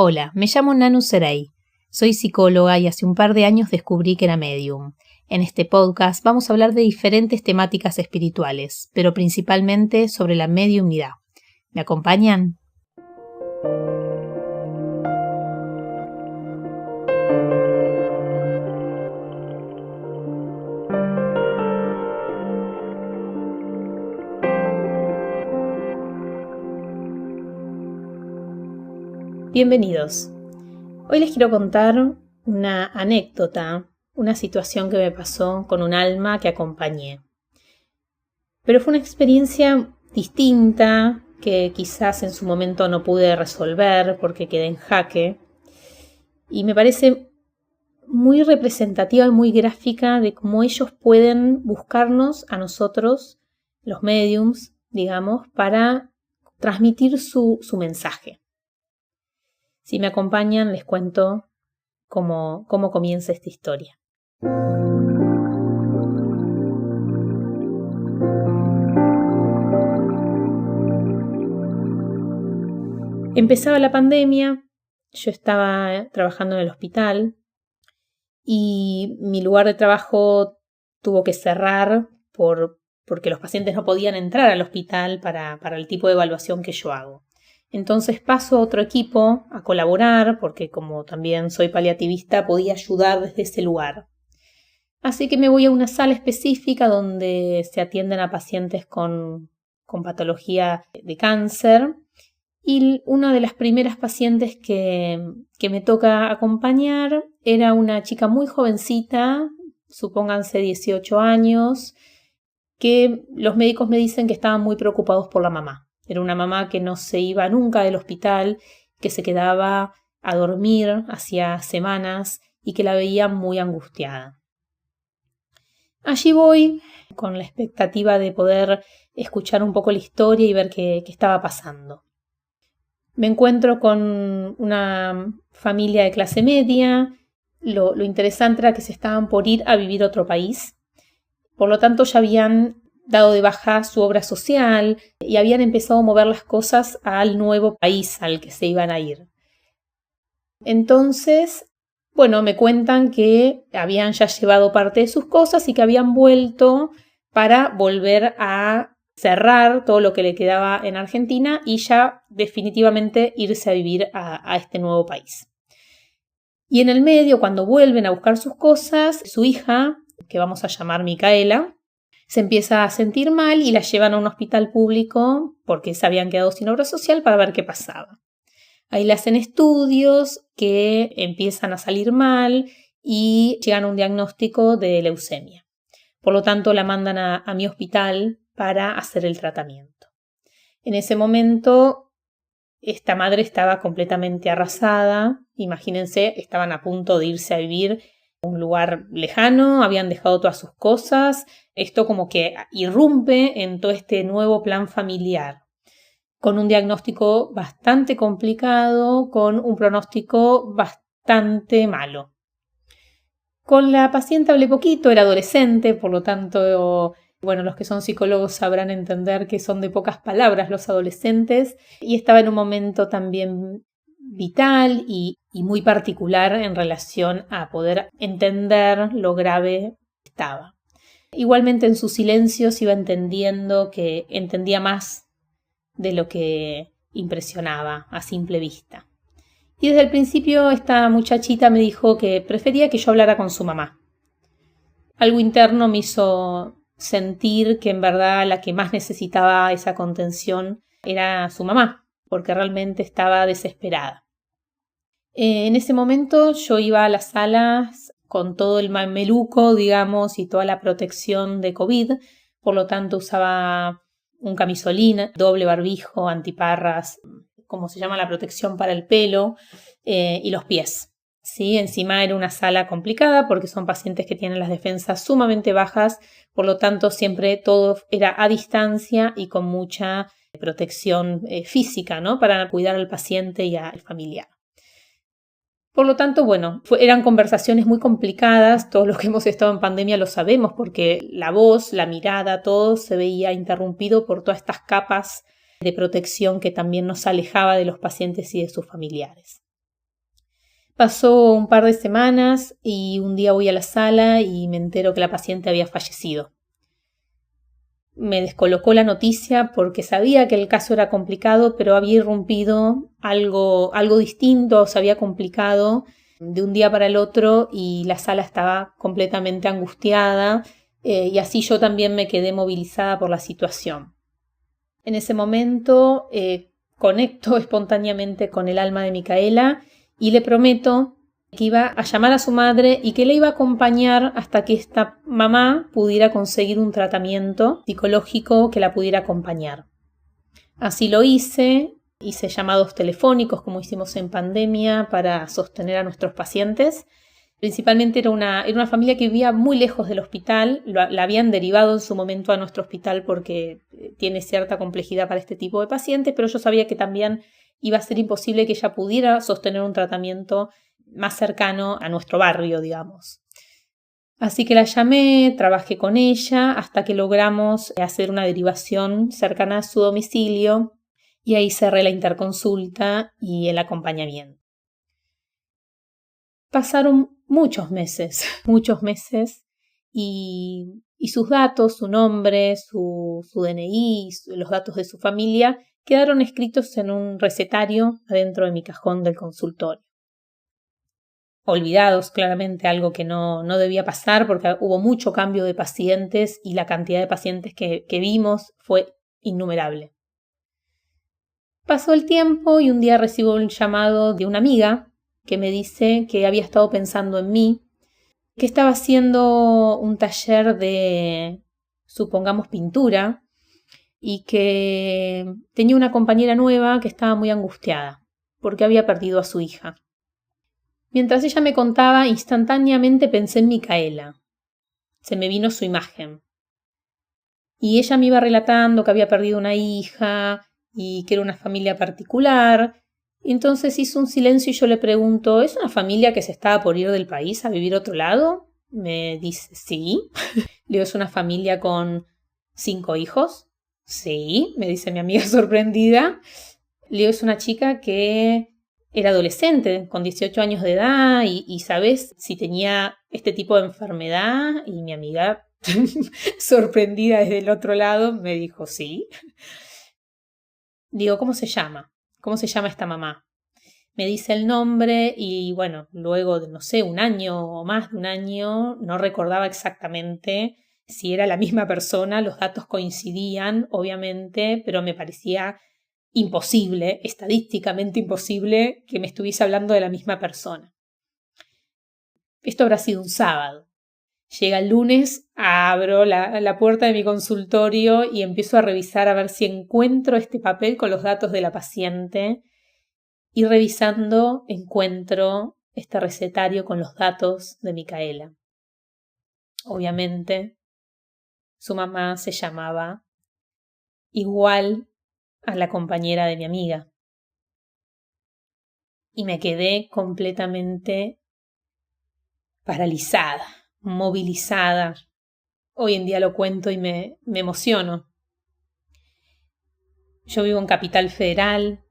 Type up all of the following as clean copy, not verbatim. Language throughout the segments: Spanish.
Hola, me llamo Nanu Serey. Soy psicóloga y hace un par de años descubrí que era medium. En este podcast vamos a hablar de diferentes temáticas espirituales, pero principalmente sobre la mediumnidad. ¿Me acompañan? Bienvenidos. Hoy les quiero contar una anécdota, una situación que me pasó con un alma que acompañé. Pero fue una experiencia distinta que quizás en su momento no pude resolver porque quedé en jaque. Y me parece muy representativa y muy gráfica de cómo ellos pueden buscarnos a nosotros, los mediums, digamos, para transmitir su mensaje. Si me acompañan, les cuento cómo comienza esta historia. Empezaba la pandemia, yo estaba trabajando en el hospital y mi lugar de trabajo tuvo que cerrar porque los pacientes no podían entrar al hospital para el tipo de evaluación que yo hago. Entonces paso a otro equipo a colaborar porque como también soy paliativista podía ayudar desde ese lugar. Así que me voy a una sala específica donde se atienden a pacientes con patología de cáncer y una de las primeras pacientes que me toca acompañar era una chica muy jovencita, supónganse 18 años, que los médicos me dicen que estaban muy preocupados por la mamá. Era una mamá que no se iba nunca del hospital, que se quedaba a dormir hacía semanas y que la veía muy angustiada. Allí voy con la expectativa de poder escuchar un poco la historia y ver qué estaba pasando. Me encuentro con una familia de clase media. Lo interesante era que se estaban por ir a vivir a otro país. Por lo tanto, ya habían dado de baja su obra social y habían empezado a mover las cosas al nuevo país al que se iban a ir. Entonces, me cuentan que habían ya llevado parte de sus cosas y que habían vuelto para volver a cerrar todo lo que le quedaba en Argentina y ya definitivamente irse a vivir a este nuevo país. Y en el medio, cuando vuelven a buscar sus cosas, su hija, que vamos a llamar Micaela, se empieza a sentir mal y la llevan a un hospital público porque se habían quedado sin obra social para ver qué pasaba. Ahí le hacen estudios que empiezan a salir mal y llegan a un diagnóstico de leucemia. Por lo tanto, la mandan a mi hospital para hacer el tratamiento. En ese momento, esta madre estaba completamente arrasada. Imagínense, estaban a punto de irse a vivir a un lugar lejano, habían dejado todas sus cosas. Esto como que irrumpe en todo este nuevo plan familiar, con un diagnóstico bastante complicado, con un pronóstico bastante malo. Con la paciente hablé poquito, era adolescente, por lo tanto, los que son psicólogos sabrán entender que son de pocas palabras los adolescentes, y estaba en un momento también vital y muy particular en relación a poder entender lo grave que estaba. Igualmente en su silencio se iba entendiendo que entendía más de lo que impresionaba a simple vista. Y desde el principio esta muchachita me dijo que prefería que yo hablara con su mamá. Algo interno me hizo sentir que en verdad la que más necesitaba esa contención era su mamá, porque realmente estaba desesperada. En ese momento yo iba a las salas con todo el mameluco, digamos, y toda la protección de COVID, por lo tanto usaba un camisolín, doble barbijo, antiparras, como se llama la protección para el pelo y los pies. ¿Sí? Encima era una sala complicada porque son pacientes que tienen las defensas sumamente bajas, por lo tanto siempre todo era a distancia y con mucha protección física, ¿no? Para cuidar al paciente y al familiar. Por lo tanto, eran conversaciones muy complicadas. Todos los que hemos estado en pandemia lo sabemos porque la voz, la mirada, todo se veía interrumpido por todas estas capas de protección que también nos alejaba de los pacientes y de sus familiares. Pasó un par de semanas y un día voy a la sala y me entero que la paciente había fallecido. Me descolocó la noticia porque sabía que el caso era complicado, pero había irrumpido algo distinto, se había complicado de un día para el otro y la sala estaba completamente angustiada, y así yo también me quedé movilizada por la situación. En ese momento conecto espontáneamente con el alma de Micaela y le prometo que iba a llamar a su madre y que le iba a acompañar hasta que esta mamá pudiera conseguir un tratamiento psicológico que la pudiera acompañar. Así lo hice llamados telefónicos como hicimos en pandemia para sostener a nuestros pacientes. Principalmente era una familia que vivía muy lejos del hospital, la habían derivado en su momento a nuestro hospital porque tiene cierta complejidad para este tipo de pacientes, pero yo sabía que también iba a ser imposible que ella pudiera sostener un tratamiento más cercano a nuestro barrio, digamos. Así que la llamé, trabajé con ella hasta que logramos hacer una derivación cercana a su domicilio y ahí cerré la interconsulta y el acompañamiento. Pasaron muchos meses y sus datos, su nombre, su DNI, los datos de su familia quedaron escritos en un recetario adentro de mi cajón del consultorio. Olvidados, claramente, algo que no debía pasar porque hubo mucho cambio de pacientes y la cantidad de pacientes que vimos fue innumerable. Pasó el tiempo y un día recibo un llamado de una amiga que me dice que había estado pensando en mí, que estaba haciendo un taller de, supongamos, pintura y que tenía una compañera nueva que estaba muy angustiada porque había perdido a su hija. Mientras ella me contaba, instantáneamente pensé en Micaela. Se me vino su imagen. Y ella me iba relatando que había perdido una hija y que era una familia particular. Entonces hizo un silencio y yo le pregunto, ¿es una familia que se estaba por ir del país a vivir a otro lado? Me dice, sí. Le digo, ¿es una familia con 5 hijos? Sí, me dice mi amiga sorprendida. Le digo, es una chica que era adolescente, con 18 años de edad, y ¿sabes si tenía este tipo de enfermedad? Y mi amiga, sorprendida desde el otro lado, me dijo, sí. Digo, ¿cómo se llama? ¿Cómo se llama esta mamá? Me dice el nombre y bueno, luego de, no sé, un año o más de un año, no recordaba exactamente si era la misma persona, los datos coincidían, obviamente, pero me parecía imposible, estadísticamente imposible, que me estuviese hablando de la misma persona. Esto habrá sido un sábado. Llega el lunes, abro la puerta de mi consultorio y empiezo a revisar a ver si encuentro este papel con los datos de la paciente. Y revisando encuentro este recetario con los datos de Micaela. Obviamente, su mamá se llamaba igual a la compañera de mi amiga. Y me quedé completamente paralizada, movilizada. Hoy en día lo cuento y me emociono. Yo vivo en Capital Federal.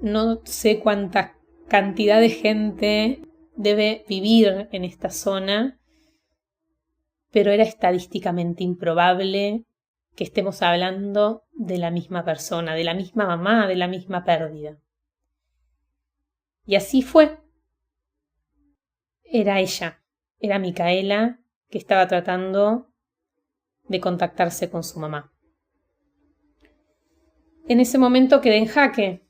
No sé cuánta cantidad de gente debe vivir en esta zona, pero era estadísticamente improbable que estemos hablando de la misma persona, de la misma mamá, de la misma pérdida. Y así fue. Era ella, era Micaela, que estaba tratando de contactarse con su mamá. En ese momento quedé en jaque.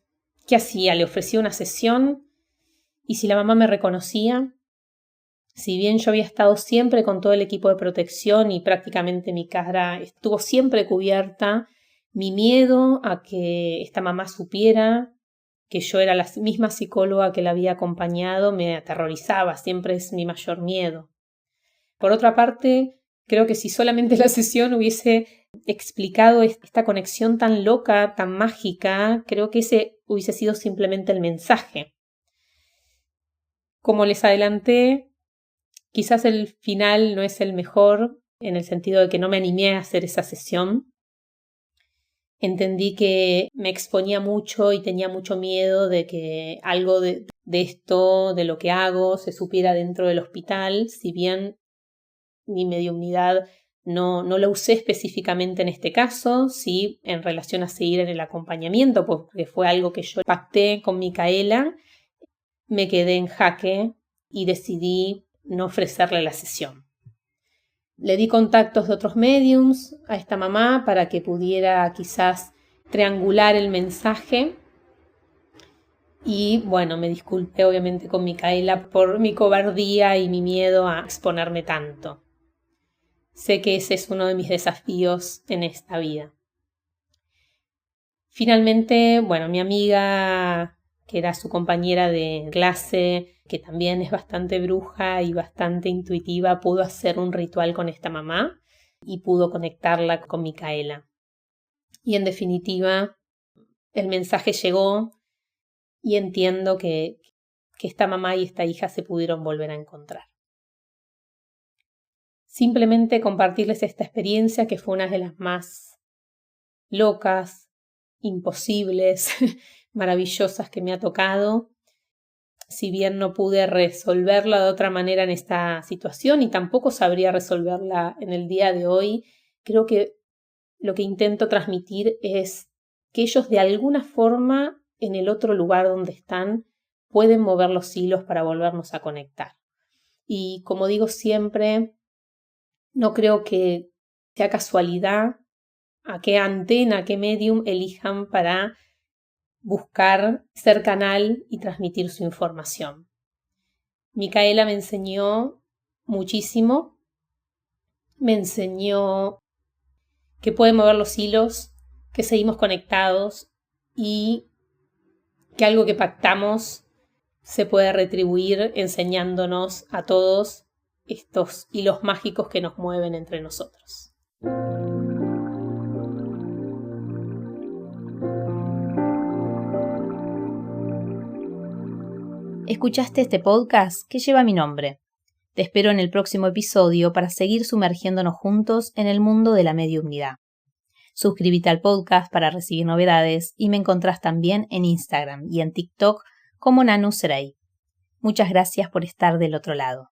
¿Qué hacía? ¿Le ofrecía una sesión? ¿Y si la mamá me reconocía? Si bien yo había estado siempre con todo el equipo de protección y prácticamente mi cara estuvo siempre cubierta, mi miedo a que esta mamá supiera que yo era la misma psicóloga que la había acompañado me aterrorizaba, siempre es mi mayor miedo. Por otra parte, creo que si solamente la sesión hubiese explicado esta conexión tan loca, tan mágica, creo que ese hubiese sido simplemente el mensaje. Como les adelanté, quizás el final no es el mejor, en el sentido de que no me animé a hacer esa sesión. entendí que me exponía mucho y tenía mucho miedo de que algo de esto, de lo que hago, se supiera dentro del hospital, si bien mi mediumnidad no la usé específicamente en este caso, sí en relación a seguir en el acompañamiento, porque fue algo que yo pacté con Micaela, me quedé en jaque y decidí no ofrecerle la sesión. Le di contactos de otros mediums a esta mamá para que pudiera quizás triangular el mensaje. Y bueno, me disculpé obviamente con Micaela por mi cobardía y mi miedo a exponerme tanto. Sé que ese es uno de mis desafíos en esta vida. Finalmente, bueno, mi amiga, que era su compañera de clase, que también es bastante bruja y bastante intuitiva, pudo hacer un ritual con esta mamá y pudo conectarla con Micaela. Y en definitiva, el mensaje llegó y entiendo que esta mamá y esta hija se pudieron volver a encontrar. Simplemente compartirles esta experiencia que fue una de las más locas, imposibles, maravillosas que me ha tocado. Si bien no pude resolverla de otra manera en esta situación y tampoco sabría resolverla en el día de hoy, creo que lo que intento transmitir es que ellos de alguna forma en el otro lugar donde están pueden mover los hilos para volvernos a conectar. Y como digo siempre, no creo que sea casualidad a qué antena, a qué medium elijan para buscar ser canal y transmitir su información. Micaela me enseñó muchísimo, me enseñó que puede mover los hilos, que seguimos conectados y que algo que pactamos se puede retribuir enseñándonos a todos estos hilos mágicos que nos mueven entre nosotros. Escuchaste este podcast que lleva mi nombre. Te espero en el próximo episodio para seguir sumergiéndonos juntos en el mundo de la mediumnidad. Suscríbete al podcast para recibir novedades y me encontrás también en Instagram y en TikTok como Nanu Srey. Muchas gracias por estar del otro lado.